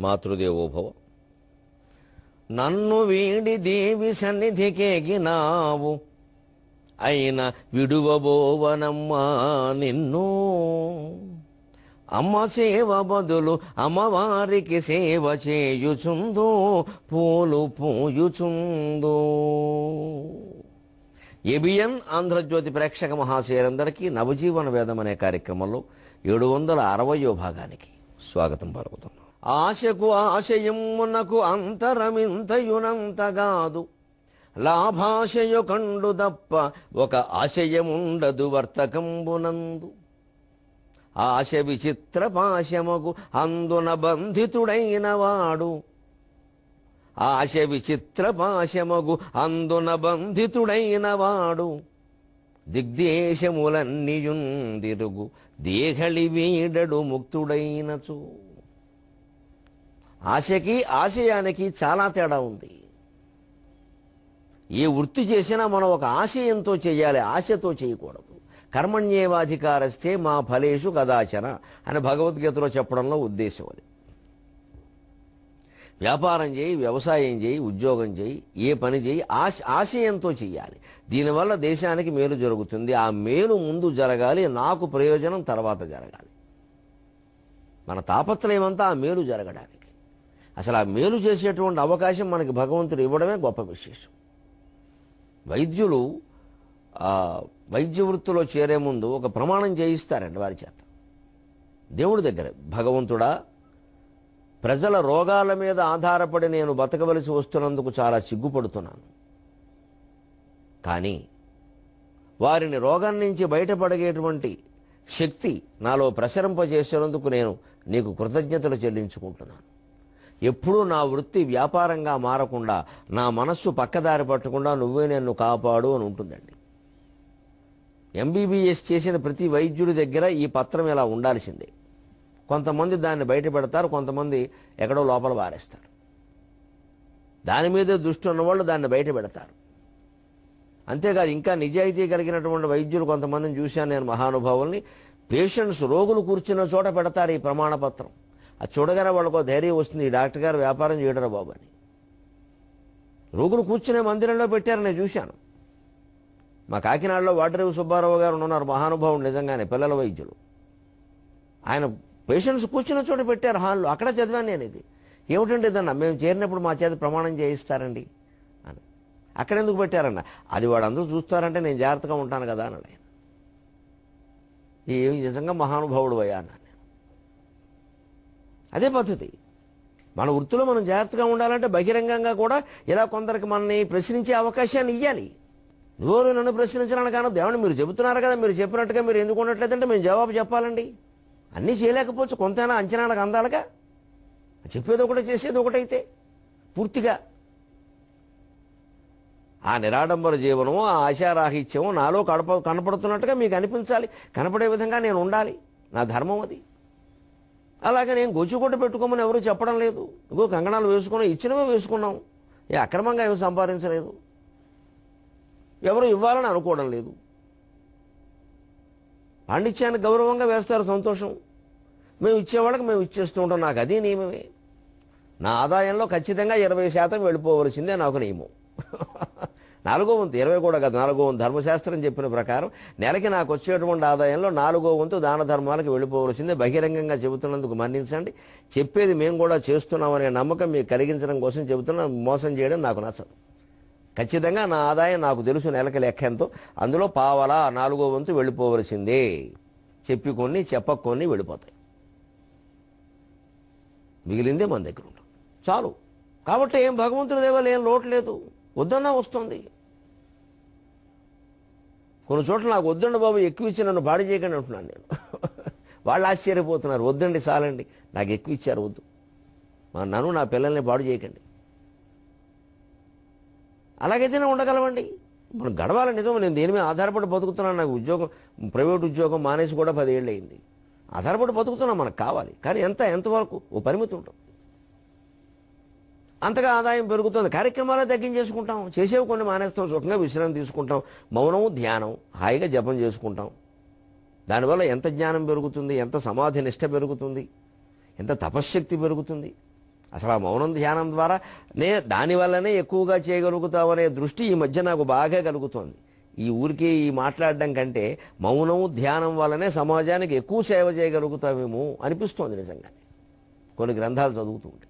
మాతృదేవోభవ. నన్ను వీడి దేవి సన్నిధికేగినావు, అయిన విడువబోవనమ్మా నిన్ను. అమ్మ సేవ బదులు అమ్మవారికి సేవ చేయుచుందో, పూలు పూయుచుందో. ఏబిఎన్ ఆంధ్రజ్యోతి ప్రేక్షక మహాశయులందరికీ నవజీవన వేదం అనే కార్యక్రమంలో 760వ భాగానికి స్వాగతం పలుకుతున్నాం. ఆశకు ఆశయమునకు అంతరమింతయునంతగాదు, లాభాశయు కండు తప్ప ఒక ఆశయముండదు వర్తకంబునందు. ఆశ విచిత్ర పాశమగు అందున బంధితుడైన వాడు, ఆశ విచిత్ర పాశమగు అందున బంధితుడైన వాడు. దిగ్దేశములన్నీయుందిరుగు దేహళి వీడడు ముక్తుడైనచు. ఆశకి ఆశయానికి చాలా తేడా ఉంది. ఏ వృత్తి చేసినా మనం ఒక ఆశయంతో చేయాలి, ఆశతో చేయకూడదు. కర్మణ్యేవాధికారస్తే మా ఫలేషు కదాచన అని భగవద్గీతలో చెప్పడంలో ఉద్దేశం అది. వ్యాపారం చేయి, వ్యవసాయం చేయి, ఉద్యోగం చేయి, ఏ పని చేయి ఆశయంతో చేయాలి. దీనివల్ల దేశానికి మేలు జరుగుతుంది. ఆ మేలు ముందు జరగాలి, నాకు ప్రయోజనం తర్వాత జరగాలి. మన తాపత్రయమంతా ఆ మేలు జరగడానికి. అసలు ఆ మేలు చేసేటువంటి అవకాశం మనకి భగవంతుడు ఇవ్వడమే గొప్ప విశేషం. వైద్యులు వైద్య వృత్తిలో చేరే ముందు ఒక ప్రమాణం చేయిస్తారండి వారి చేత. దేవుడి దగ్గర, భగవంతుడా, ప్రజల రోగాల మీద ఆధారపడి నేను బతకవలసి వస్తున్నందుకు చాలా సిగ్గుపడుతున్నాను, కానీ వారిని రోగం నుంచి బయటపడేటువంటి శక్తి నాలో ప్రసరింపజేసినందుకు నేను నీకు కృతజ్ఞతలు చెల్లించుకుంటున్నాను. ఎప్పుడూ నా వృత్తి వ్యాపారంగా మారకుండా, నా మనస్సు పక్కదారి పట్టకుండా నువ్వే నన్ను కాపాడు అని ఉంటుందండి. ఎంబీబీఎస్ చేసిన ప్రతి వైద్యుడి దగ్గర ఈ పత్రం ఇలా ఉండాల్సిందే. కొంతమంది దాన్ని బయట పెడతారు, కొంతమంది ఎక్కడో లోపల పారేస్తారు. దాని మీద దృష్టి ఉన్నవాళ్ళు దాన్ని బయట పెడతారు. అంతేకాదు, ఇంకా నిజాయితీ కలిగినటువంటి వైద్యులు కొంతమందిని చూశాను నేను, మహానుభావుల్ని. పేషెంట్స్, రోగులు కూర్చున్న చోట పెడతారు ఈ ప్రమాణపత్రం. అది చూడగానే వాళ్ళకు ధైర్యం వస్తుంది, ఈ డాక్టర్ గారు వ్యాపారం చేయడరా బాబు అని. రోగులు కూర్చునే మందిరంలో పెట్టారు, నేను చూశాను. మా కాకినాడలో వాటరేవు సుబ్బారావు గారు ఉన్నారు, మహానుభావుడు నిజంగానే, పిల్లల వైద్యులు. ఆయన పేషెంట్స్ కూర్చున్న చోట పెట్టారు హాల్లో. అక్కడ చదివాను నేను ఇది. ఏమిటంటే ఇదన్నా, మేము చేరినప్పుడు మా చేత ప్రమాణం చేయిస్తారండి అని. అక్కడ ఎందుకు పెట్టారన్న, అది వాడు అందరూ చూస్తారంటే నేను జాగ్రత్తగా ఉంటాను కదా అన్నాడు ఆయన. ఏమి నిజంగా మహానుభావుడు అయ్యా అన్నాను నేను. అదే పద్ధతి. మన వృత్తిలో మనం జాగ్రత్తగా ఉండాలంటే బహిరంగంగా కూడా ఇలా కొందరికి మనని ప్రశ్నించే అవకాశాన్ని ఇవ్వాలి. నువ్వు నన్ను ప్రశ్నించడానికి కాను, దేవుని మీరు చెబుతున్నారు కదా, మీరు చెప్పినట్టుగా మీరు ఎందుకు ఉండట్లేదంటే మేము జవాబు చెప్పాలండి. అన్నీ చేయలేకపోవచ్చు, కొంతైనా అంచనాలకు అందాలుగా. చెప్పేది ఒకటే, చేసేది ఒకటైతే పూర్తిగా ఆ నిరాడంబర జీవనం, ఆ ఆశారాహిత్యం నాలో కనపడుతున్నట్టుగా మీకు అనిపించాలి. కనపడే విధంగా నేను ఉండాలి, నా ధర్మం అది. అలాగే నేను గొచ్చుకొట్ట పెట్టుకోమని ఎవరూ చెప్పడం లేదు. ఇంకో కంగణాలు వేసుకున్నాం, ఇచ్చినవే వేసుకున్నాం, ఏ అక్రమంగా ఏమి సంపాదించలేదు, ఎవరు ఇవ్వాలని అనుకోవడం లేదు. పాండిత్యాన్ని గౌరవంగా వేస్తారు, సంతోషం. మేము ఇచ్చేవాళ్ళకి మేము ఇచ్చేస్తూ ఉంటాం, నాకు అది నియమమే. నా ఆదాయంలో ఖచ్చితంగా 20% వెళ్ళిపోవలసిందే నాకు నియమం. 4వ వంతు, 20 కూడా కాదు, 4వ వంతు ధర్మశాస్త్రం చెప్పిన ప్రకారం నెలకి నాకు వచ్చేటువంటి ఆదాయంలో 4వ వంతు దాన ధర్మాలకు వెళ్ళిపోవలసిందే. బహిరంగంగా చెబుతున్నందుకు మన్నించండి. చెప్పేది మేము కూడా చేస్తున్నామనే నమ్మకం మీకు కలిగించడం కోసం చెబుతున్నాం. మోసం చేయడం నాకు నచ్చదు. ఖచ్చితంగా నా ఆదాయం నాకు తెలుసు, నెలకి లెక్క ఎంతో, అందులో పావలా 4వ వంతు వెళ్ళిపోవలసిందే. చెప్పి కొన్ని చెప్పక కొన్ని వెళ్ళిపోతాయి, మిగిలిందే మన దగ్గర ఉంటుంది చాలు. కాబట్టి ఏం భగవంతుడి దేవాలు ఏం లోటు లేదు, వద్దన్నా వస్తుంది. కొన్ని చోట్ల నాకు వద్దండి బాబు, ఎక్కువ ఇచ్చి నన్ను బాడీ చేయకండి అంటున్నాను నేను. వాళ్ళు ఆశ్చర్యపోతున్నారు, వద్దండి చాలండి, నాకు ఎక్కువ ఇచ్చారు, వద్దు, నన్ను నా పిల్లల్ని బాడు చేయకండి. అలాగైతేనే ఉండగలమండి. మనం గడవాలి. నిజం, నేను దేని మీద ఆధారపడి బతుకుతున్నాను. నాకు ఉద్యోగం, ప్రైవేట్ ఉద్యోగం మానేసి కూడా 10 ఏళ్ళు అయింది. ఆధారపడి బతుకుతున్నాం, మనకు కావాలి. కానీ ఎంతవరకు ఓ పరిమితి ఉంటుంది. అంతగా ఆదాయం పెరుగుతుంది, కార్యక్రమాలే తగ్గించేసుకుంటాం, చేసేవి కొన్ని మానేస్తాం, సుఖంగా విశ్రాంతి తీసుకుంటాం, మౌనం, ధ్యానం, హాయిగా జపం చేసుకుంటాం. దానివల్ల ఎంత జ్ఞానం పెరుగుతుంది, ఎంత సమాధి నిష్ట పెరుగుతుంది, ఎంత తపశ్శక్తి పెరుగుతుంది. అసలు ఆ మౌనం ధ్యానం ద్వారా దానివల్లనే ఎక్కువగా చేయగలుగుతామనే దృష్టి ఈ మధ్య నాకు బాగా కలుగుతోంది. ఈ ఊరికి ఈ మాట్లాడడం కంటే మౌనం ధ్యానం వల్లనే సమాజానికి ఎక్కువ సేవ చేయగలుగుతామేమో అనిపిస్తోంది నిజంగానే కొన్ని గ్రంథాలు చదువుతుంటే.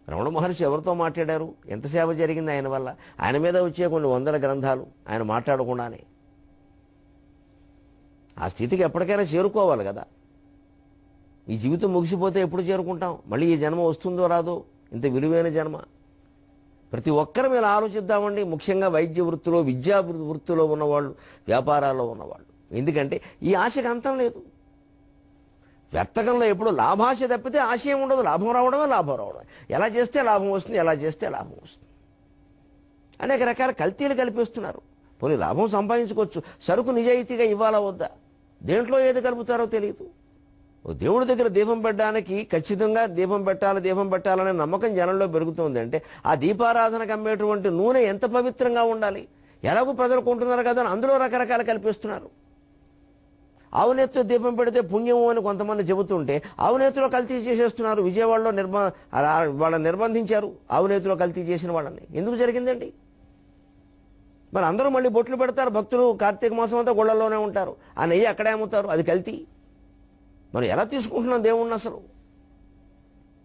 రమణ మహర్షి ఎవరితో మాట్లాడారు, ఎంత సేవ జరిగింది ఆయన వల్ల, ఆయన మీద వచ్చే కొన్ని వందల గ్రంథాలు ఆయన మాట్లాడకుండానే. ఆ స్థితికి ఎప్పటికైనా చేరుకోవాలి కదా. ఈ జీవితం ముగిసిపోతే ఎప్పుడు చేరుకుంటాం, మళ్ళీ ఈ జన్మ వస్తుందో రాదో, ఇంత విలువైన జన్మ. ప్రతి ఒక్కరం ఇలా ఆలోచిద్దామండి, ముఖ్యంగా వైద్య వృత్తిలో విద్యా వృత్తిలో ఉన్నవాళ్ళు, వ్యాపారాల్లో ఉన్నవాళ్ళు. ఎందుకంటే ఈ ఆశకు అంతం లేదు. వ్యర్థకంలో ఎప్పుడు లాభాశ తప్పితే ఆశయం ఉండదు. లాభం రావడమే లాభం రావడమే. ఎలా చేస్తే లాభం వస్తుంది, ఎలా చేస్తే లాభం వస్తుంది. అనేక రకాల కల్తీలు కల్పిస్తున్నారు. పోనీ లాభం సంపాదించుకోవచ్చు, సరుకు నిజాయితీగా ఇవ్వాలా వద్దా, దేంట్లో ఏది కలుపుతారో తెలియదు. దేవుడి దగ్గర దీపం పెట్టడానికి ఖచ్చితంగా దీపం పెట్టాలనే నమ్మకం జనంలో పెరుగుతుంది. అంటే ఆ దీపారాధనకు అమ్మేటువంటి నూనె ఎంత పవిత్రంగా ఉండాలి, ఎలాగో ప్రజలు కొంటున్నారు కదా అని అందులో రకరకాల కల్పిస్తున్నారు. ఆవునేత్తో దీపం పెడితే పుణ్యము అని కొంతమంది చెబుతుంటే ఆవునేతిలో కల్తీ చేసేస్తున్నారు. విజయవాడలో వాళ్ళని నిర్బంధించారు, ఆవునేతిలో కల్తీ చేసిన వాళ్ళని. ఎందుకు జరిగిందండి? మరి అందరూ మళ్ళీ బొట్లు పెడతారు, భక్తులు కార్తీక మాసం అంతా గుళ్ళల్లోనే ఉంటారు, ఆ నెయ్యి అక్కడే అమ్ముతారు, అది కల్తీ. మనం ఎలా తీసుకుంటున్నాం దేవుణ్ణి? అసలు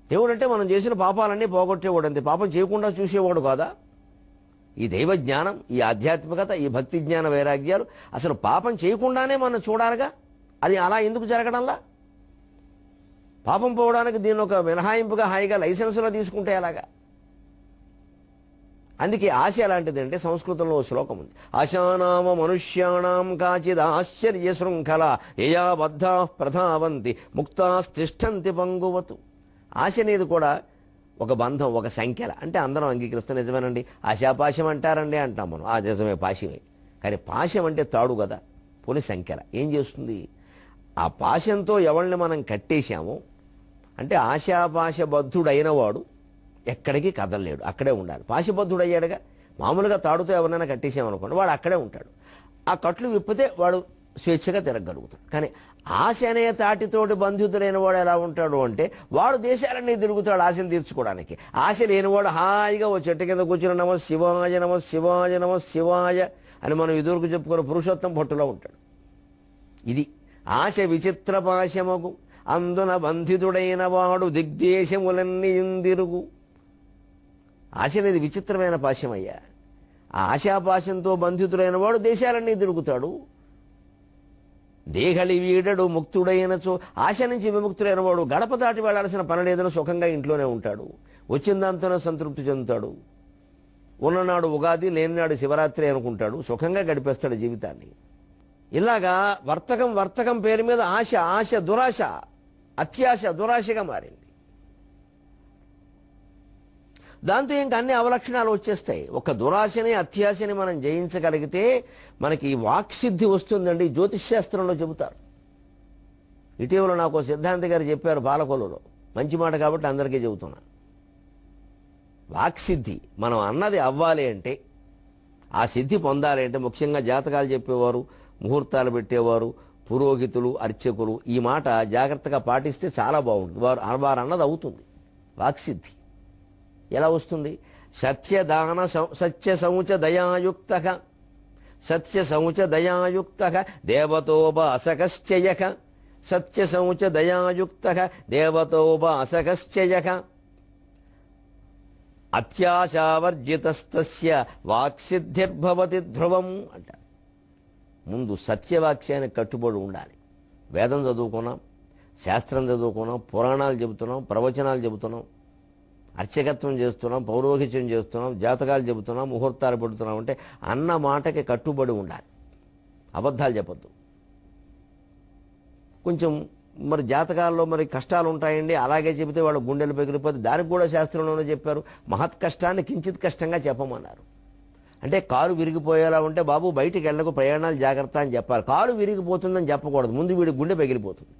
దేవుడు అంటే మనం చేసిన పాపాలన్నీ పోగొట్టేవాడు, అంతే. పాపం చేయకుండా చూసేవాడు కాదా? ఈ దైవ జ్ఞానం, ఈ ఆధ్యాత్మికత, ఈ భక్తి జ్ఞాన వైరాగ్యాలు అసలు పాపం చేయకుండానే మనం చూడాలిగా. అది అలా ఎందుకు జరగడంలా? పాపం పోవడానికి దీన్ని ఒక మినహాయింపుగా హాయిగా లైసెన్సులో తీసుకుంటే ఎలాగా? అందుకే ఆశ ఎలాంటిదంటే సంస్కృతంలో శ్లోకం ఉంది, ఆశానామ మనుష్యాణం కాచిద్ ఆశ్చర్య శృంఖల యయా బద్ధా ప్రధావంతి ముక్తాస్తిష్టంతి పంగువతు. ఆశ అనేది కూడా ఒక బంధం, ఒక సంఖ్యల. అంటే అందరం అంగీకరిస్తే నిజమేనండి, ఆశాపాశం అంటారండి అంటాం మనం. ఆ నిజమే, పాశమే. కానీ పాశం అంటే తాడు కదా, పోనీ సంఖ్యల ఏం చేస్తుంది? ఆ పాశంతో ఎవరిని మనం కట్టేశామో అంటే ఆశాపాశ బద్ధుడైన వాడు ఎక్కడికి కదలలేడు, అక్కడే ఉండాలి. పాశబద్ధుడు అయ్యాడుగా. మామూలుగా తాడుతో ఎవరినైనా కట్టేసామనుకోండి, వాడు అక్కడే ఉంటాడు. ఆ కట్లు విప్పితే వాడు స్వేచ్ఛగా తిరగలుగుతాడు. కానీ ఆశ అనే తాటితోటి బంధితుడైన వాడు ఎలా ఉంటాడు అంటే వాడు దేశాలన్నీ తిరుగుతాడు ఆశను తీర్చుకోవడానికి. ఆశ లేనివాడు హాయిగా ఓ చెట్టు కింద కూర్చుని నమ శివాయ నమ శివాయ నమ శివాయ అని మనం ఎదురుకు చెప్పుకున్న పురుషోత్తం భట్టులో ఉంటాడు. ఇది ఆశ విచిత్ర పాశమగు అందున బంధితుడైన వాడు దిగ్దేశములన్నీ తిరుగు. ఆశ అనేది విచిత్రమైన పాశమయ్యా. ఆ ఆశాపాశంతో బంధితుడైన వాడు దేశాలన్నీ తిరుగుతాడు. దేహలి వీడడు ముక్తుడైనచో, ఆశ నుంచి విముక్తుడైన వాడు గడప దాటి వెళ్లాల్సిన పని లేదని సుఖంగా ఇంట్లోనే ఉంటాడు. వచ్చిన దాంతోనే సంతృప్తి చెందుతాడు. ఉన్ననాడు ఉగాది, లేనినాడు శివరాత్రి అనుకుంటాడు, సుఖంగా గడిపేస్తాడు జీవితాన్ని. ఇలాగా వర్తకం పేరు మీద ఆశ దురాశ, అత్యాశ దురాశగా మారింది. దాంతో ఇంకా అన్ని అవలక్షణాలు వచ్చేస్తాయి. ఒక దురాశని అత్యాశని మనం జయించగలిగితే మనకి వాక్సిద్ధి వస్తుందండి. జ్యోతిష్ శాస్త్రంలో చెబుతారు. ఇటీవల నాకు సిద్ధాంతి గారు చెప్పారు పాలకొల్లులో, మంచి మాట కాబట్టి అందరికీ చెబుతున్నా. వాక్సిద్ధి మనం అన్నది అవ్వాలి అంటే, ఆ సిద్ధి పొందాలి అంటే ముఖ్యంగా జాతకాలు చెప్పేవారు, ముహూర్తాలు పెట్టేవారు, పురోహితులు, అర్చకులు ఈ మాట జాగ్రత్తగా పాటిస్తే చాలా బాగుంటుంది. వారు అన్నది అవుతుంది. వాక్సిద్ధి ఎలా వస్తుంది? సత్యదాన సత్య సౌచ దయాయుక్త దేవతోపాసకశ్చయక సత్య సౌచ దయాయుక్త దేవతోపాసకశ్చయక అత్యాశావర్జితస్తస్య వాక్సిద్ధిర్భవతి ధ్రువం అంట. ముందు సత్యవాక్యానికి కట్టుబడి ఉండాలి. వేదం చదువుకున్నాం, శాస్త్రం చదువుకున్నాం, పురాణాలు చెబుతున్నాం, ప్రవచనాలు చెబుతున్నాం, అర్చకత్వం చేస్తున్నాం, పౌరోహిత్యం చేస్తున్నాం, జాతకాలు చెబుతున్నాం, ముహూర్తాలు పెడుతున్నాం అంటే అన్న మాటకి కట్టుబడి ఉండాలి. అబద్ధాలు చెప్పొద్దు. కొంచెం మరి జాతకాల్లో మరి కష్టాలు ఉంటాయండి, అలాగే చెబితే వాళ్ళు గుండెలు పగిలిపోతే దానికి కూడా శాస్త్రంలోనే చెప్పారు. మహత్ కష్టాన్ని కించిత్ కష్టంగా చెప్పమన్నారు. అంటే కాలు విరిగిపోయేలా ఉంటే బాబు బయటికి వెళ్ళకు, ప్రయాణాలు జాగ్రత్త అని చెప్పాలి. కాలు విరిగిపోతుందని చెప్పకూడదు, ముందు వీడి గుండె పగిలిపోతుంది.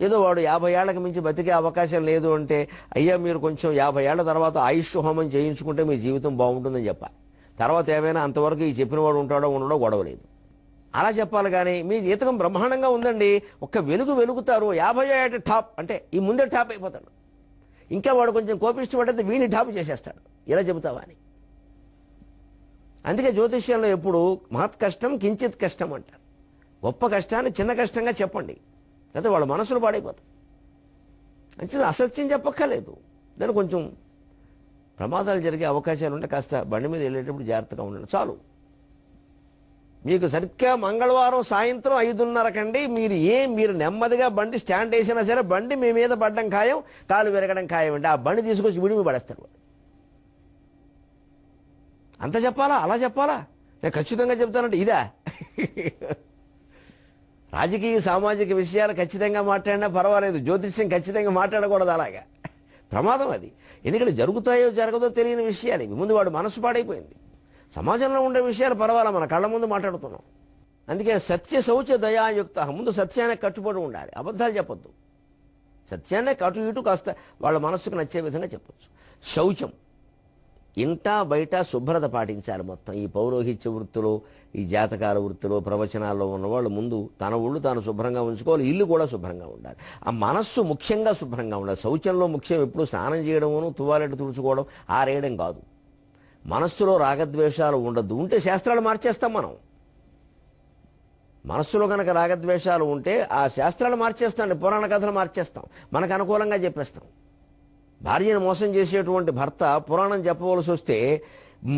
ఏదో వాడు 50 ఏళ్లకు మించి బతికే అవకాశం లేదు అంటే అయ్యా మీరు కొంచెం 50 ఏళ్ల తర్వాత ఆయుష్ హోమం చేయించుకుంటే మీ జీవితం బాగుంటుందని చెప్పాలి. తర్వాత ఏమైనా అంతవరకు ఈ చెప్పిన వాడు ఉంటాడో ఉండడో గొడవ లేదు, అలా చెప్పాలి. కానీ మీ జీవితం బ్రహ్మాండంగా ఉందండి, ఒక్క వెలుగుతారు, 50 ఏట టాప్ అంటే ఈ ముందే టాప్ అయిపోతాడు. ఇంకా వాడు కొంచెం కోపిష్టి పడితే వీడిని టాపు చేసేస్తాడు, ఇలా చెబుతావా అని. అందుకే జ్యోతిష్యంలో ఎప్పుడు మహత్ కష్టం కించిత్ కష్టం అంటారు. గొప్ప కష్టాన్ని చిన్న కష్టంగా చెప్పండి, లేకపోతే వాళ్ళ మనసులు పాడైపోతాయి. అంటే అసత్యం చెప్పక్కర్లేదు, దాన్ని కొంచెం ప్రమాదాలు జరిగే అవకాశాలు ఉంటే కాస్త బండి మీద వెళ్ళేటప్పుడు జాగ్రత్తగా ఉండండి చాలు. మీకు సరిగ్గా మంగళవారం సాయంత్రం 5:30కండి మీరు నెమ్మదిగా బండి స్టాండ్ వేసినా సరే బండి మీ మీద పడడం ఖాయం, కాలు విరగడం ఖాయం అండి. ఆ బండి తీసుకొచ్చి విడిమి పడేస్తాడు వాడు. అంత చెప్పాలా, అలా చెప్పాలా? నేను ఖచ్చితంగా చెప్తానంటే ఇదా? రాజకీయ సామాజిక విషయాలు ఖచ్చితంగా మాట్లాడినా పర్వాలేదు, జ్యోతిష్యం ఖచ్చితంగా మాట్లాడకూడదు, అలాగా ప్రమాదం అది. ఎందుకంటే జరుగుతాయో జరగదో తెలియని విషయాలు ఇవి. ముందు వాడు మనసు పాడైపోయింది. సమాజంలో ఉండే విషయాలు పర్వాలా, మన కళ్ళ ముందు మాట్లాడుతున్నాం. అందుకే సత్య శౌచ దయాయుక్త, ముందు సత్యానికి కట్టుబడి ఉండాలి, అబద్ధాలు చెప్పొద్దు. సత్యాన్నే కటు ఇటు కాస్త వాళ్ళ మనస్సుకు నచ్చే విధంగా చెప్పొచ్చు. శౌచం, ఇంట బయట శుభ్రత పాటించాలి. మొత్తం ఈ పౌరోహిత్య వృత్తులు, ఈ జాతకాల వృత్తులు, ప్రవచనాల్లో ఉన్నవాళ్ళు ముందు తన ఒళ్ళు తాను శుభ్రంగా ఉంచుకోవాలి, ఇల్లు కూడా శుభ్రంగా ఉండాలి. ఆ మనస్సు ముఖ్యంగా శుభ్రంగా ఉండాలి. శౌచంలో ముఖ్యం ఎప్పుడు స్నానం చేయడమును, తువాలెట్టు తుడుచుకోవడం, ఆరేయడం కాదు. మనస్సులో రాగద్వేషాలు ఉండద్దు. ఉంటే శాస్త్రాలు మార్చేస్తాం మనం. మనస్సులో కనుక రాగద్వేషాలు ఉంటే ఆ శాస్త్రాలు మార్చేస్తాం, పురాణ కథలు మార్చేస్తాం, మనకు అనుకూలంగా చెప్పేస్తాం. భార్యను మోసం చేసేటువంటి భర్త పురాణం చెప్పవలసి వస్తే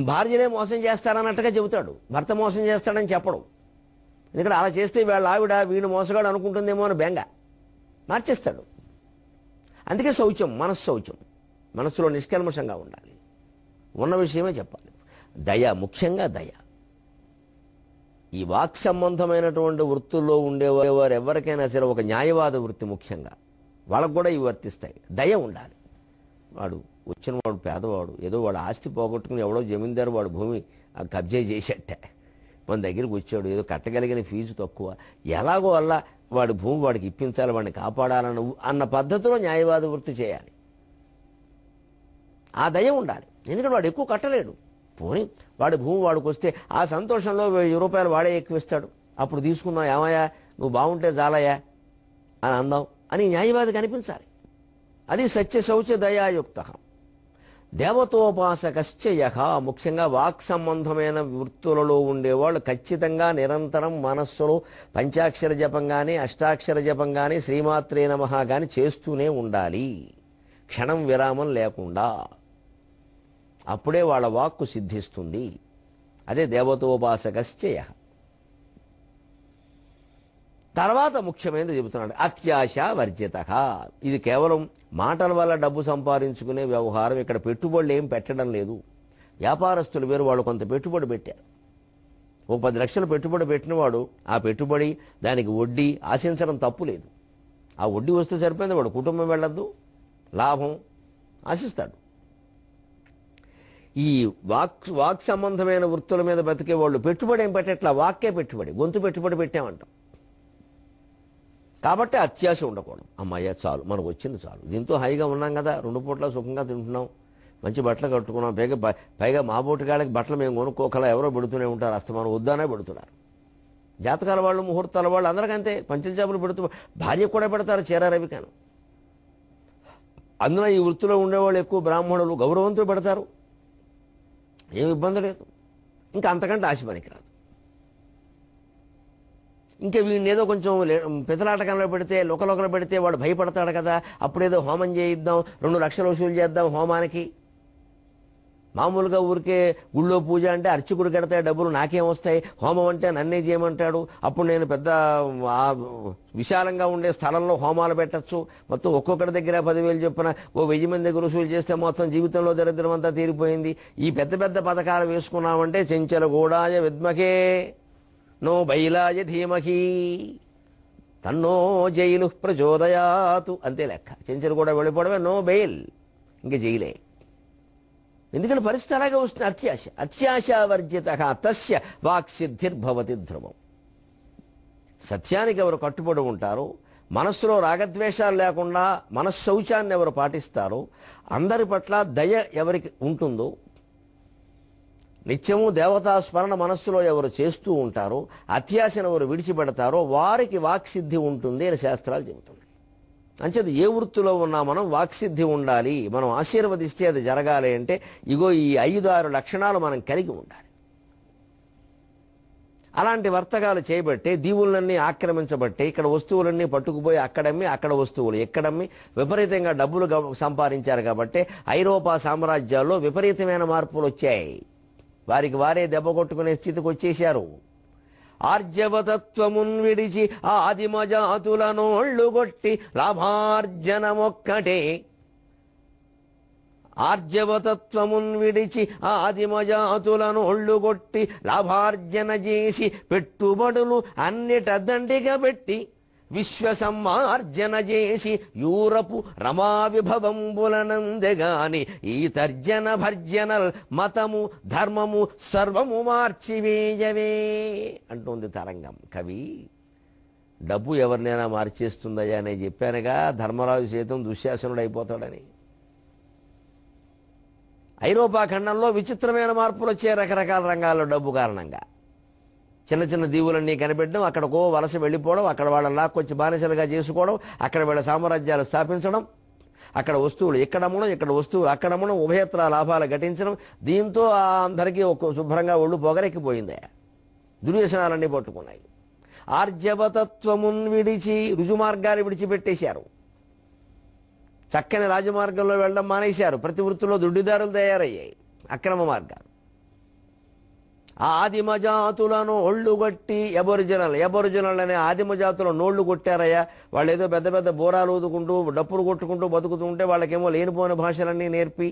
భార్యనే మోసం చేస్తాడన్నట్టుగా చెబుతాడు, భర్త మోసం చేస్తాడని చెప్పడం. ఎందుకంటే అలా చేస్తే వీళ్ళ ఆవిడ వీడు మోసగాడు అనుకుంటుందేమో అని బెంగ, మార్చేస్తాడు. అందుకే శౌచం, మనస్శౌచం, మనస్సులో నిష్కల్మషంగా ఉండాలి, ఉన్న విషయమే చెప్పాలి. దయ, ముఖ్యంగా దయ. ఈ వాక్ సంబంధమైనటువంటి వృత్తుల్లో ఉండేవారు ఎవరికైనా సరే, ఒక న్యాయవాద వృత్తి ముఖ్యంగా వాళ్ళకు కూడా ఇవి వర్తిస్తాయి. దయ ఉండాలి. వాడు వచ్చినవాడు పేదవాడు, ఏదో వాడు ఆస్తి పోగొట్టుకుని ఎవడో జమీందారు వాడు భూమి కబ్జా చేసేట్టే మన దగ్గరికి వచ్చాడు, ఏదో కట్టగలిగిన ఫీజు తక్కువ, ఎలాగో అలా వాడి భూమి వాడికి ఇప్పించాలి, వాడిని కాపాడాలని అన్న పద్ధతిలో న్యాయవాద వృత్తి చేయాలి. ఆ దయ ఉండాలి. ఎందుకంటే వాడు ఎక్కువ కట్టలేడు, పోనీ వాడి భూమి వాడికి వస్తే ఆ సంతోషంలో 1000 రూపాయలు వాడే ఎక్కువ ఇస్తాడు, అప్పుడు తీసుకుందాం, ఏమయ్యా నువ్వు బాగుంటే చాలయ్యా అని అందాం అని న్యాయవాదికి అనిపించాలి. అది సత్య శౌచ దయాయుక్త. దేవతోపాసకశ్చ యః, ముఖ్యంగా వాక్ సంబంధమైన వృత్తులలో ఉండేవాళ్ళు ఖచ్చితంగా నిరంతరం మనస్సులో పంచాక్షర జపం కానీ, అష్టాక్షర జపం కానీ, శ్రీమాత్రే నమః కానీ చేస్తూనే ఉండాలి, క్షణం విరామం లేకుండా. అప్పుడే వాళ్ళ వాక్కు సిద్ధిస్తుంది. అదే దేవతోపాసకశ్చ యః. తర్వాత ముఖ్యమైనది చెబుతున్నాడు, అత్యాశ వర్జితః. ఇది కేవలం మాటల వల్ల డబ్బు సంపాదించుకునే వ్యవహారం. ఇక్కడ పెట్టుబడులు ఏం పెట్టడం లేదు. వ్యాపారస్తులు వేరు, వాళ్ళు కొంత పెట్టుబడి పెట్టారు. ఓ 10 లక్షలు పెట్టుబడి పెట్టినవాడు ఆ పెట్టుబడి, దానికి వడ్డీ ఆశించడం తప్పు లేదు. ఆ వడ్డీ వస్తే సరిపోయింది, వాడు కుటుంబం వెళ్ళద్దు, లాభం ఆశిస్తాడు. ఈ వాక్ సంబంధమైన వృత్తుల మీద బతికే వాళ్ళు పెట్టుబడి ఏం పెట్టట్లా, వాక్కే పెట్టుబడి, గొంతు పెట్టుబడి పెట్టామంటాం. కాబట్టి అత్యాశ ఉండకూడదు. అమ్మాయ్య చాలు, మనకు వచ్చింది చాలు, దీంతో హాయిగా ఉన్నాం కదా, 2 పూట్ల సుఖంగా తింటున్నాం, మంచి బట్టలు కట్టుకున్నాం, పైగా మా బోటిగాళ్ళకి బట్టలు మేము కొనుక్కోకలా ఎవరో పెడుతూనే ఉంటారు, అస్తమానం వద్దానే పెడుతున్నారు. జాతకాల వాళ్ళు, ముహూర్తాల వాళ్ళు అందరికంతే పంచుల చేపలు పెడుతూ, భార్య కూడా పెడతారు చీర రవికాను. అందులో ఈ వృత్తిలో ఉండేవాళ్ళు ఎక్కువ బ్రాహ్మణులు గౌరవంతో పెడతారు, ఏమి ఇబ్బంది లేదు. ఇంకా అంతకంటే ఆశ పనికిరాదు. ఇంకా వీడిని ఏదో కొంచెం పితలాటకంలో పెడితే, లోకలోకలు పెడితే వాడు భయపడతాడు కదా, అప్పుడేదో హోమం చేయిద్దాం, 2 లక్షలు వసూలు చేద్దాం హోమానికి. మామూలుగా ఊరికే గుళ్ళో పూజ అంటే అర్చకుడు కడతాయి డబ్బులు, నాకేం వస్తాయి, హోమం అంటే నన్నే చేయమంటాడు, అప్పుడు నేను పెద్ద విశాలంగా ఉండే స్థలంలో హోమాలు పెట్టచ్చు, మొత్తం ఒక్కొక్కటి దగ్గర 10,000 చొప్పున ఓ 1000 మంది దగ్గర వసూలు చేస్తే మొత్తం జీవితంలో దరిద్రం అంతా తీరిపోయింది. ఈ పెద్ద పెద్ద పథకాలు వేసుకున్నామంటే చెంచల గూడాయ విద్మకే నో బైలాయ ధీమహి తన్నో జైలు ప్రచోదయాతు, అంతే లెక్క. చెంచలు కూడా వెళ్ళిపోవడమే, నో బెయిల్, ఇంక జైలే. ఎందుకంటే పరిస్థితి అలాగే వస్తుంది. అత్యాశ, అత్యాశావర్జిత తస్య వాక్సిద్ధిర్భవతి ధ్రువం. సత్యానికి ఎవరు కట్టుబడి ఉంటారో, మనస్సులో రాగద్వేషాలు లేకుండా మనశ్శౌచాన్ని ఎవరు పాటిస్తారో, అందరి పట్ల దయ ఎవరికి ఉంటుందో, నిత్యము దేవతా స్మరణ మనస్సులో ఎవరు చేస్తూ ఉంటారో, అత్యాశను ఎవరు విడిచిపెడతారో వారికి వాక్సిద్ధి ఉంటుంది అని శాస్త్రాలు చెబుతున్నాయి. అంచేది ఏ వృత్తిలో ఉన్నా మనం వాక్సిద్ధి ఉండాలి, మనం ఆశీర్వదిస్తే అది జరగాలి అంటే ఇగో ఈ 5-6 లక్షణాలు మనం కలిగి ఉండాలి. అలాంటి వర్తకాలు చేయబట్టే దీవులన్నీ ఆక్రమించబట్టే ఇక్కడ వస్తువులన్నీ పట్టుకుపోయి అక్కడమ్మి, అక్కడ వస్తువులు ఎక్కడమ్మి విపరీతంగా డబ్బులు సంపాదించారు. కాబట్టి ఐరోపా సామ్రాజ్యాల్లో విపరీతమైన మార్పులు వచ్చాయి. వారికి వారే దెబ్బ కొట్టుకునే స్థితికి వచ్చేశారు. ఆర్జవతత్వమున్ విడిచి ఆదిమజాతులనోళ్ళుగొట్టి లాభార్జనమొక్కటే. ఆర్జవతత్వమున్ విడిచి ఆదిమజాతులనోళ్ళుగొట్టి లాభార్జన చేసి పెట్టుబడులు అన్నిట దండిగా పెట్టి విశ్వసమ్మార్జన చేసి యూరపు రమావిభవంబులనందెగాని ఈ తర్జన భర్జనల్ మతము ధర్మము సర్వము మార్చివేయవే అంటుంది తరంగం కవి. డబ్బు ఎవరినైనా మార్చేస్తుందయ్యా అని చెప్పానుగా, ధర్మరాజు సైతం దుశ్శాసనుడు అయిపోతాడని. ఐరోపా ఖండంలో విచిత్రమైన మార్పులు వచ్చాయి రకరకాల రంగాల్లో డబ్బు కారణంగా. చిన్న చిన్న దీవులన్నీ కనిపెట్టడం, అక్కడికో వలస వెళ్ళిపోవడం, అక్కడ వాళ్ళని లాక్కొచ్చి బానిసలుగా చేసుకోవడం, అక్కడ వీళ్ళ సామ్రాజ్యాలు స్థాపించడం, అక్కడ వస్తువులు ఇక్కడమ్మడం, ఇక్కడ వస్తువులు అక్కడమ్మడం, ఉభయత్ర లాభాలు ఘటించడం. దీంతో అందరికీ ఒక శుభ్రంగా ఒళ్ళు పొగరెక్కిపోయింది. దుర్వ్యసనాలన్నీ పట్టుకున్నాయి. ఆర్జవతత్వమున్ విడిచి రుజుమార్గాన్ని విడిచిపెట్టేశారు. చక్కని రాజమార్గంలో వెళ్ళడం మానేశారు. ప్రతి వృత్తిలో దుడ్డిదారులు తయారయ్యాయి, అక్రమ మార్గాలు. ఆదిమజాతులను ఒళ్ళుగొట్టి ఎబొరిజినల్ అనే ఆదిమజాతుల నోళ్లు కొట్టారయ్యా. వాళ్ళు ఏదో పెద్ద పెద్ద బోరాలు ఊదుకుంటూ డప్పులు కొట్టుకుంటూ బతుకుతూ ఉంటే వాళ్ళకేమో లేనిపోయిన భాషలన్నీ నేర్పి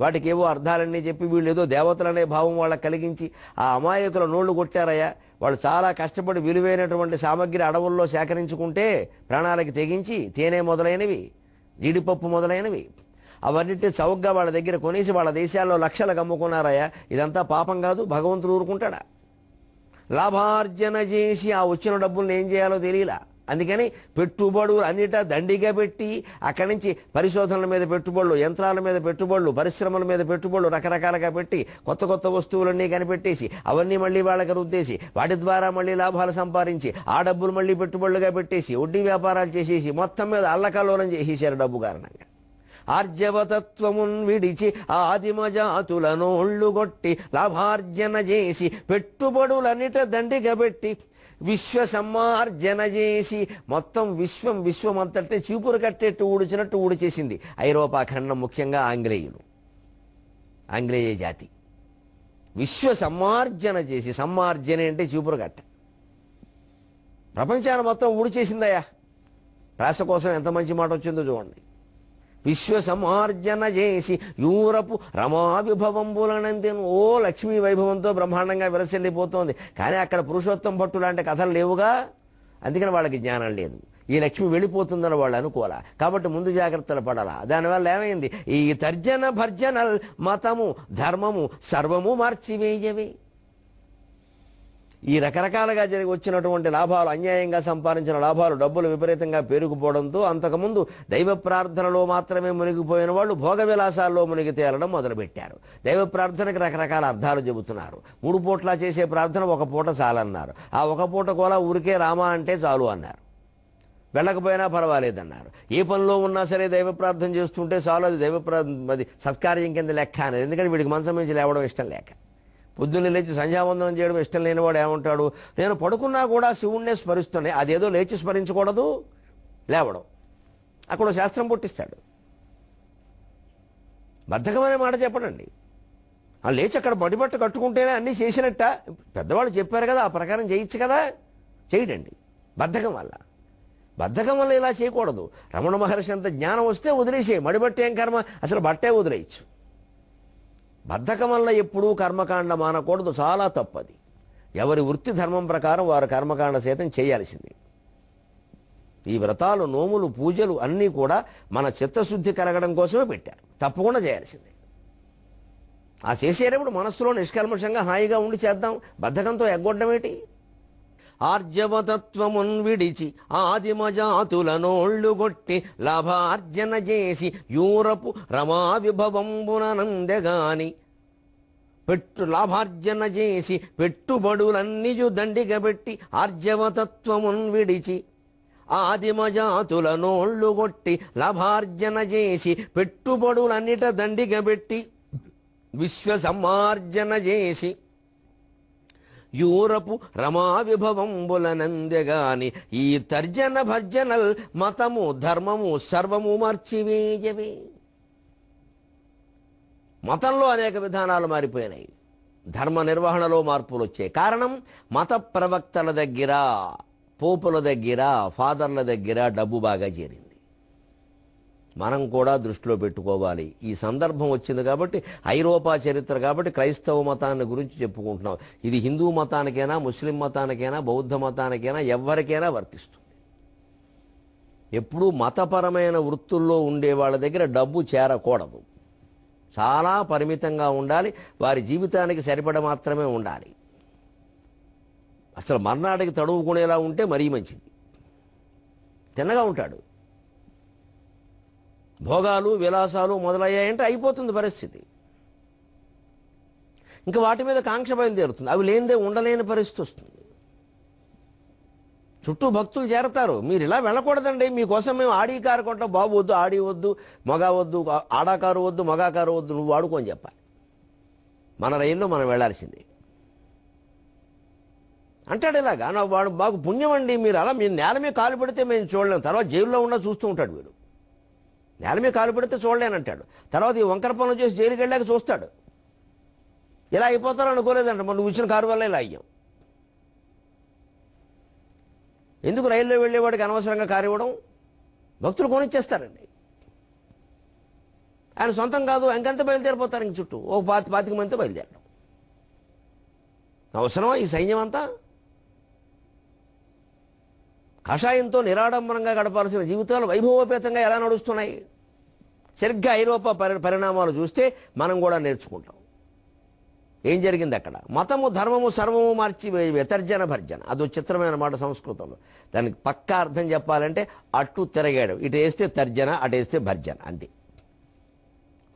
వాటికి ఏవో అర్థాలన్నీ చెప్పి వీళ్ళు ఏదో దేవతలనే భావం వాళ్ళకి కలిగించి ఆ అమాయకుల నోళ్లు కొట్టారయ్యా. వాళ్ళు చాలా కష్టపడి విలువైనటువంటి సామగ్రి అడవుల్లో సేకరించుకుంటే ప్రాణాలకి తెగించి తేనె మొదలైనవి, జీడిపప్పు మొదలైనవి అవన్నిటి చౌకగా వాళ్ళ దగ్గర కొనేసి వాళ్ళ దేశాల్లో లక్షలకు అమ్ముకున్నారయ్యా. ఇదంతా పాపం కాదు, భగవంతుడు ఊరుకుంటాడా? లాభార్జన చేసి ఆ వచ్చిన డబ్బుల్ని ఏం చేయాలో తెలియలా. అందుకని పెట్టుబడులు అన్నిటా దండిగా పెట్టి అక్కడి నుంచి పరిశోధనల మీద పెట్టుబడులు, యంత్రాల మీద పెట్టుబడులు, పరిశ్రమల మీద పెట్టుబడులు రకరకాలుగా పెట్టి కొత్త కొత్త వస్తువులన్నీ కనిపెట్టేసి అవన్నీ మళ్ళీ వాళ్ళకి రుద్దేసి వాటి ద్వారా మళ్ళీ లాభాలు సంపాదించి ఆ డబ్బులు మళ్ళీ పెట్టుబడులుగా పెట్టేసి వడ్డీ వ్యాపారాలు చేసేసి మొత్తం మీద అల్లకల్లోలం చేసేసారు డబ్బు కారణంగా. ఆర్జవతత్వమున్ విడిచి ఆదిమజాతులనోళ్ళుగొట్టి లాభార్జన చేసి పెట్టుబడులన్నిట దండిగా పెట్టి విశ్వసమ్మార్జన చేసి మొత్తం విశ్వం అంతటే చీపురు కట్టేట్టు ఊడిచినట్టు ఊడిచేసింది ఐరోపా ఖండం, ముఖ్యంగా ఆంగ్లేయ జాతి. విశ్వసమ్మార్జన చేసి, సమ్మార్జన అంటే చీపురు కట్ట, ప్రపంచాన్ని మొత్తం ఊడిచేసిందయ్యా. ప్రాస కోసం ఎంత మంచి మాట వచ్చిందో చూడండి. విశ్వసమార్జన చేసి యూరపు రమావిభవంబులనంతేను. ఓ లక్ష్మీ వైభవంతో బ్రహ్మాండంగా విలసిల్లిపోతోంది. కానీ అక్కడ పురుషోత్తం భట్టు లాంటి కథలు లేవుగా. అందుకని వాళ్ళకి జ్ఞానం లేదు. ఈ లక్ష్మి వెళ్ళిపోతుందని వాళ్ళు అనుకోవాలా. కాబట్టి ముందు జాగ్రత్తలు పడాలా. దానివల్ల ఏమైంది? ఈ తర్జన భర్జనల్ మతము ధర్మము సర్వము మార్చివేయవే. ఈ రకరకాలుగా జరిగి వచ్చినటువంటి లాభాలు, అన్యాయంగా సంపాదించిన లాభాలు, డబ్బులు విపరీతంగా పేరుకుపోవడంతో అంతకుముందు దైవ ప్రార్థనలో మాత్రమే మునిగిపోయిన వాళ్ళు భోగ విలాసాల్లో మునిగి తేలడం మొదలుపెట్టారు. దైవ ప్రార్థనకి రకరకాల అర్థాలు చెబుతున్నారు. 3 పూట్లా చేసే ప్రార్థన 1 పూట చాలన్నారు. ఆ 1 పూట కూడా ఊరికే రామ అంటే చాలు అన్నారు. వెళ్ళకపోయినా పర్వాలేదన్నారు. ఏ పనిలో ఉన్నా సరే దైవ ప్రార్థన చేస్తుంటే చాలు, అది అది సత్కార్యం కింద లెక్క అనేది. ఎందుకంటే వీడికి మంచం నుంచి లేవడం ఇష్టం లేక, పొద్దున్నే లేచి సంధ్యావందనం చేయడం ఇష్టం లేనివాడు ఏమంటాడు? నేను పడుకున్నా కూడా శివుణ్ణే స్మరిస్తున్నాయి. అదేదో లేచి స్మరించకూడదు, లేవడం. అక్కడ శాస్త్రం పుట్టిస్తాడు. బద్ధకమనే మాట చెప్పడండి. లేచి అక్కడ బడిబట్ట కట్టుకుంటేనే అన్నీ చేసినట్ట. పెద్దవాళ్ళు చెప్పారు కదా, ఆ ప్రకారం చేయొచ్చు కదా, చేయడండి. బద్ధకం వల్ల ఇలా చేయకూడదు. రమణ మహర్షి అంత జ్ఞానం వస్తే వదిలేసే, మడిబట్టే ఏం కర్మ, అసలు బట్టే వదిలేయచ్చు. బద్ధకం వల్ల ఎప్పుడూ కర్మకాండ మానకూడదు, చాలా తప్పది. ఎవరి వృత్తి ధర్మం ప్రకారం వారు కర్మకాండ సైతం చేయాల్సింది. ఈ వ్రతాలు, నోములు, పూజలు అన్నీ కూడా మన చిత్తశుద్ధి కలగడం కోసమే పెట్టారు. తప్పకుండా చేయాల్సిందే. ఆ చేసేటప్పుడు మనస్సులో నిష్కల్మషంగా హాయిగా ఉండి చేద్దాం. బద్ధకంతో ఎగ్గొట్టడం ఏంటి? ఆర్జవతత్వమున్ విడిచి ఆదిమజాతులనోళ్ళుగొట్టి లాభార్జన చేసి యూరపు రమావిభవంబునందెగాని లాభార్జన చేసి పెట్టుబడులన్నీయు దండిగా పెట్టి ఆర్జవతత్వమున్ విడిచి ఆదిమజాతుల నోళ్లు కొట్టి లాభార్జన చేసి పెట్టుబడులన్నిట దండిగ పెట్టి విశ్వ సమార్జన చేసి యూరపు రమా విభవంబులనందెగాని ఈ తర్జన భర్జనల్ మతము ధర్మము సర్వము మార్చివేయవే. మతంలో అనేక విధానాలు మారిపోయినాయి, ధర్మ నిర్వహణలో మార్పులు వచ్చాయి. కారణం మత ప్రవక్తల దగ్గర, పోపుల దగ్గర, ఫాదర్ల దగ్గర డబ్బు బాగా చేరింది. మనం కూడా దృష్టిలో పెట్టుకోవాలి. ఈ సందర్భం వచ్చింది కాబట్టి, ఐరోపా చరిత్ర కాబట్టి క్రైస్తవ మతాన్ని గురించి చెప్పుకుంటున్నాం. ఇది హిందూ మతానికైనా, ముస్లిం మతానికైనా, బౌద్ధ మతానికైనా ఎవరికైనా వర్తిస్తుంది. ఎప్పుడూ మతపరమైన వృత్తుల్లో ఉండే వాళ్ళ దగ్గర డబ్బు చేరకూడదు. చాలా పరిమితంగా ఉండాలి. వారి జీవితానికి సరిపడ మాత్రమే ఉండాలి. అసలు మర్నాటికి తడువుకునేలా ఉంటే మరీ మంచిది. తిన్నగా ఉంటాడు. భోగాలు విలాసాలు మొదలయ్యాయంటే అయిపోతుంది పరిస్థితి. ఇంకా వాటి మీద కాంక్ష బయలుదేరుతుంది. అవి లేనిదే ఉండలేని పరిస్థితి వస్తుంది. చుట్టూ భక్తులు చేరతారు. మీరు ఇలా వెళ్ళకూడదండి, మీకోసం మేము ఆడి కారు కొంటాం. బాబు వద్దు, ఆడి వద్దు, మగ వద్దు, ఆడాకారు వద్దు, మగాకారు వద్దు, నువ్వు వాడుకొని చెప్పాలి. మన రైల్లో మనం వెళ్లాల్సిందే అంటాడు. ఇలాగా వాడు బాగు పుణ్యం అండి, మీరు అలా మీరు నేల మీద కాలు పెడితే మేము చూడలేము. తర్వాత జైల్లో ఉన్నా చూస్తూ ఉంటాడు వీడు. నేల మీద కాలు పెడితే చూడలేనంటాడు. తర్వాత ఈ వంకర పనులు చేసి జైలుకి వెళ్ళాక చూస్తాడు. ఇలా అయిపోతారని అనుకోలేదంట. మనం నువ్వు ఇచ్చిన కారు వల్ల ఇలా అయ్యాం. ఎందుకు రైల్లో వెళ్ళేవాడికి అనవసరంగా కారు ఇవ్వడం? భక్తులు కొనిచ్చేస్తారండి. ఆయన సొంతం కాదు, ఇంకంతా బయలుదేరిపోతారు. ఇంక చుట్టూ ఓ 25 మందితో బయలుదేరడం అవసరమా? ఈ సైన్యం అంతా కషాయంతో నిరాడంబరంగా గడపాల్సిన జీవితాలు వైభవోపేతంగా ఎలా నడుస్తున్నాయి? సరిగ్గా ఐరోపా పరిణామాలు చూస్తే మనం కూడా నేర్చుకుంటాం. ఏం జరిగింది అక్కడ? మతము ధర్మము సర్వము మార్చి తర్జన భర్జన. అదో చిత్రమైన మాట సంస్కృతంలో. దానికి పక్కా అర్థం చెప్పాలంటే అట్టు తిరగేయడం. ఇటు వేస్తే తర్జన, అటు వేస్తే భర్జన, అంతే.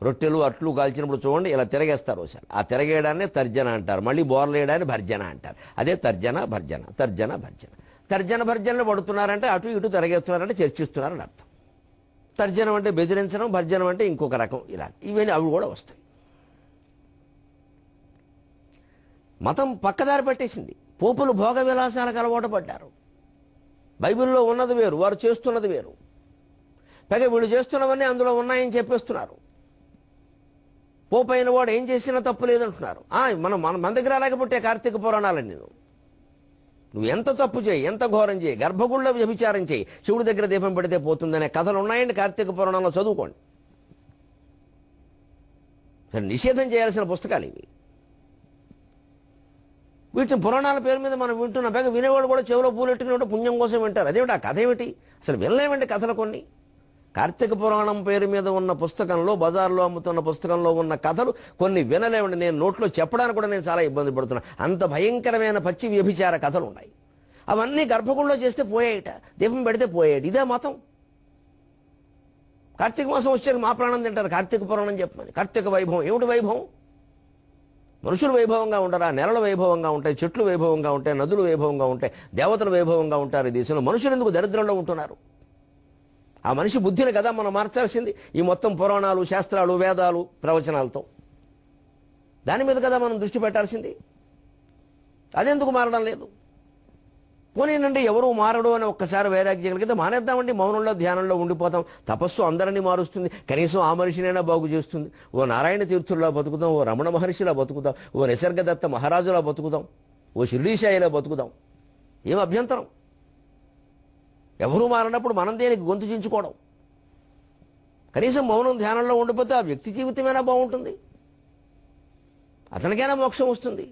రొట్టెలు అట్లు కాల్చినప్పుడు చూడండి ఇలా తిరగేస్తారు ఒకసారి. ఆ తిరగేయడాన్ని తర్జన అంటారు. మళ్ళీ బోర్లు వేయడాన్ని భర్జన అంటారు. అదే తర్జన భర్జన, తర్జన భర్జన. తర్జన భర్జనలు పడుతున్నారంటే అటు ఇటు తిరగేస్తున్నారంటే చర్చిస్తున్నారని అర్థం. తర్జనం అంటే బెదిరించడం, భర్జనం అంటే ఇంకొక రకం. ఇలా ఇవన్నీ అవి కూడా వస్తాయి. మతం పక్కదారి పట్టేసింది. పోపులు భోగ విలాసాలకు అలవాటు పడ్డారు. బైబిల్లో ఉన్నది వేరు, వారు చేస్తున్నది వేరు. పైగా వీళ్ళు చేస్తున్నవన్నీ అందులో ఉన్నాయని చెప్పేస్తున్నారు. పోపు అయిన వాడు ఏం చేసినా తప్పు లేదంటున్నారు. మన దగ్గర లేకపోతే కార్తీక పురాణాలని నువ్వు ఎంత తప్పు చేయి, ఎంత ఘోరం చేయి, గర్భగుళ్ళ వ్యభిచారం చేయి, శివుడి దగ్గర దీపం పెడితే పోతుందనే కథలు ఉన్నాయండి కార్తీక పురాణంలో, చదువుకోండి. సరే, నిషేధం చేయాల్సిన పుస్తకాలు ఇవి. వీటిని పురాణాల పేరు మీద మనం వింటున్నాం. పైగా వినేవాళ్ళు కూడా చెవిలో పూలెట్టుకుని పుణ్యం కోసం వింటారు. అదేమిటి ఆ కథ ఏమిటి? అసలు వినలేమండి కథలు కొన్ని. కార్తీక పురాణం పేరు మీద ఉన్న పుస్తకంలో, బజార్లో అమ్ముతున్న పుస్తకంలో ఉన్న కథలు కొన్ని వినలేమండి. నేను నోట్లో చెప్పడానికి కూడా నేను చాలా ఇబ్బంది పడుతున్నా. అంత భయంకరమైన పచ్చి వ్యభిచార కథలు ఉన్నాయి. అవన్నీ గర్భగుడిలో చేస్తే పోయేట, దీపం పెడితే పోయేటి. ఇదే మతం. కార్తీక మాసం వచ్చాక మా ప్రాణం తింటారు కార్తీక పురాణం చెప్పమని. కార్తీక వైభవం ఏమిటి? వైభవం మనుషులు వైభవంగా ఉండరా? నెలలు వైభవంగా ఉంటాయి, చెట్లు వైభవంగా ఉంటాయి, నదులు వైభవంగా ఉంటాయి, దేవతలు వైభవంగా ఉంటారు. ఈ దేశంలో మనుషులు ఎందుకు దరిద్రంలో ఉంటున్నారు? ఆ మనిషి బుద్ధిని కదా మనం మార్చాల్సింది. ఈ మొత్తం పురాణాలు, శాస్త్రాలు, వేదాలు, ప్రవచనాలతో దాని మీద కదా మనం దృష్టి పెట్టాల్సింది. అదెందుకు మారడం లేదు? పోనీనండి, ఎవరు మారడు అని ఒక్కసారి వైరాగ్యం కలిగితే మానేద్దామండి. మౌనంలో ధ్యానంలో ఉండిపోతాం. తపస్సు అందరినీ మారుస్తుంది. కనీసం ఆ మనిషినైనా బాగు చేస్తుంది. ఓ నారాయణ తీర్థుల్లా బతుకుదాం, ఓ రమణ మహర్షిలా బతుకుదాం, ఓ నిసర్గదత్త మహారాజులా బతుకుదాం, ఓ షిర్డీశాయిలా బతుకుదాం. ఏం అభ్యంతరం? ఎవరూ మారినప్పుడు మనం దేనికి గొంతు చించుకోవడం? కనీసం మౌనం ధ్యానంలో ఉండిపోతే ఆ వ్యక్తి జీవితమైనా బాగుంటుంది, అతనికైనా మోక్షం వస్తుంది.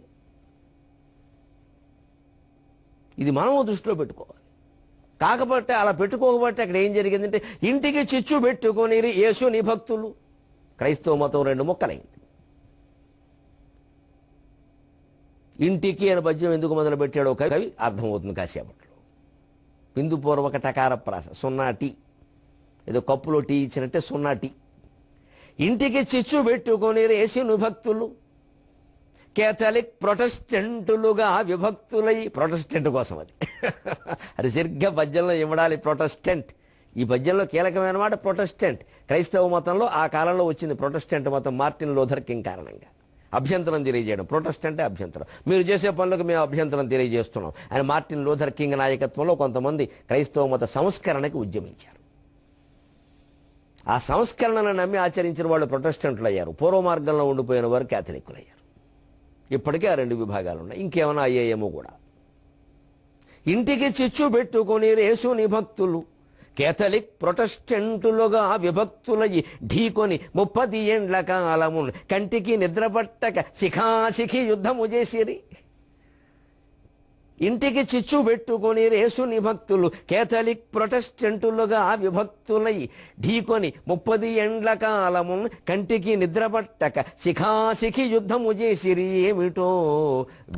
ఇది మనము దృష్టిలో పెట్టుకోవాలి. కాకపోతే అలా పెట్టుకోకపోతే అక్కడ ఏం జరిగిందంటే, ఇంటికి చిచ్చు పెట్టుకొని యేసుని భక్తులు. క్రైస్తవ మతం 2 ముక్కలైంది. ఇంటికి అని పద్యం ఎందుకు మొదలు పెట్టాడో కవి అర్థమవుతుంది కాసేపట్లో. బిందుపూర్వక టకార ప్రాస, 0 టీ. ఏదో కప్పులో టీ ఇచ్చినట్టే 0 టీ. ఇంటికి చిచ్చు పెట్టుకొని యేసుని భక్తులు కేథలిక్ ప్రొటెస్టెంటులుగా విభక్తులై, ప్రొటెస్టెంట్ కోసం అది అది సరిగ్గా పద్యంలో ఇవ్వడాలి. ప్రొటెస్టెంట్ ఈ పద్యంలో కీలకమైన మాట ప్రొటెస్టెంట్. క్రైస్తవ మతంలో ఆ కాలంలో వచ్చింది ప్రొటెస్టెంట్ మతం మార్టిన్ లూథర్ కింగ్ కారణంగా. అభ్యంతరం తెలియజేయడం, ప్రొటెస్టెంటే అభ్యంతరం. మీరు చేసే పనులకు మేము అభ్యంతరం తెలియజేస్తున్నాం అని మార్టిన్ లూథర్ కింగ్ నాయకత్వంలో కొంతమంది క్రైస్తవ మత సంస్కరణకి ఉద్యమించారు. ఆ సంస్కరణను నమ్మి ఆచరించిన వాళ్ళు ప్రొటెస్టెంట్లు అయ్యారు. పూర్వ మార్గంలో ఉండిపోయిన వారు క్యాథలిక్కులు అయ్యారు. ఇప్పటికే ఆ రెండు విభాగాలు ఉన్నాయి. ఇంకేమైనా అయ్యాయేమో కూడా. ఇంటికి చిచ్చు పెట్టుకుని రేసుని భక్తులు కేథలిక్ ప్రొటెస్టెంటులుగా విభక్తులయ్యి ఢీకొని 30 ఏండ్ల కాలము కంటికి నిద్రపట్టక శిఖాశిఖి యుద్ధము చేసిరి. ఇంటికి చిచ్చు పెట్టుకొని రేసుని భక్తులు కేథలిక్ ప్రొటెస్టెంటులుగా విభక్తులై ఢీకొని 30 ఏండ్ల కాలము కంటికి నిద్రపట్టక శిఖాశిఖి యుద్ధము చేసిరి. ఏమిటో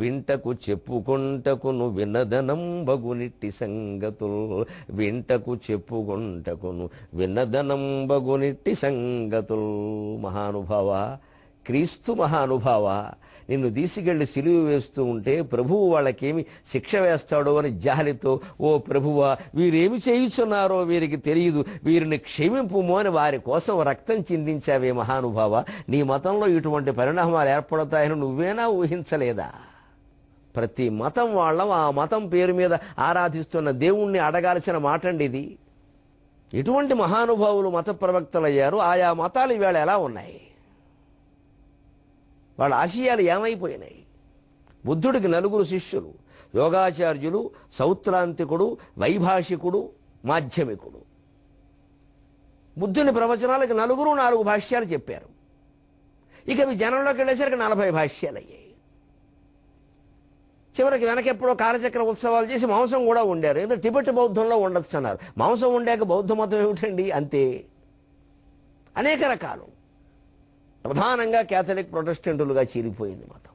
వింటకు చెప్పుకొంటకును వినదనం బగునిట్టి సంగతులు, వింటకు చెప్పుకొంటకును వినదనం బగునిట్టి సంగతులు. మహానుభావ, క్రీస్తు మహానుభావ, నిన్ను తీసుకెళ్లి సిలువ వేస్తూ ఉంటే ప్రభువు వాళ్ళకేమి శిక్ష వేస్తాడో అని జాలితో, ఓ ప్రభువా వీరేమి చేయుచున్నారో వీరికి తెలియదు, వీరిని క్షమింపుము అని వారి కోసం రక్తం చిందించావే మహానుభావ. నీ మతంలో ఇటువంటి పరిణామాలు ఏర్పడతాయని నువ్వేనా ఊహించలేదా? ప్రతి మతం వాళ్ళం ఆ మతం పేరు మీద ఆరాధిస్తున్న దేవుణ్ణి అడగాల్సిన మాట అండి ఇది. ఎటువంటి మహానుభావులు మత ప్రవక్తలయ్యారు? ఆయా మతాలు ఇవాళ ఎలా ఉన్నాయి? వాళ్ళ ఆశయాలు ఏమైపోయినాయి? బుద్ధుడికి 4 శిష్యులు, యోగాచార్యులు, సౌత్రాంతికుడు, వైభాషికుడు, మాధ్యమికుడు. బుద్ధుని ప్రవచనాలకు 4 భాష్యాలు చెప్పారు. ఇక అవి జనంలోకి వెళ్ళేసరికి 40 భాష్యాలు అయ్యాయి. చివరికి వెనకెప్పుడో కాలచక్ర ఉత్సవాలు చేసి మాంసం కూడా వండారు. ఏదో టిబెట్ బౌద్ధంలో ఉండొచ్చు అన్నారు. మాంసం వండాక బౌద్ధ మతం ఏమిటండి? అంతే. అనేక రకాలు. ప్రధానంగా క్యాథలిక్ ప్రొటెస్టెంటులుగా చీలిపోయింది మతం.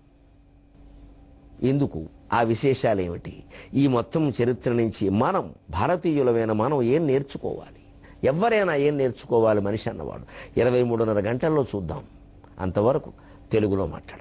ఎందుకు? ఆ విశేషాలు ఏమిటి? ఈ మొత్తం చరిత్ర నుంచి మనం భారతీయులమైన మనం ఏం నేర్చుకోవాలి? ఎవరైనా ఏం నేర్చుకోవాలి మనిషి అన్నవాడు 23:30 గంటల్లో చూద్దాం. అంతవరకు తెలుగులో మాట్లాడదాం.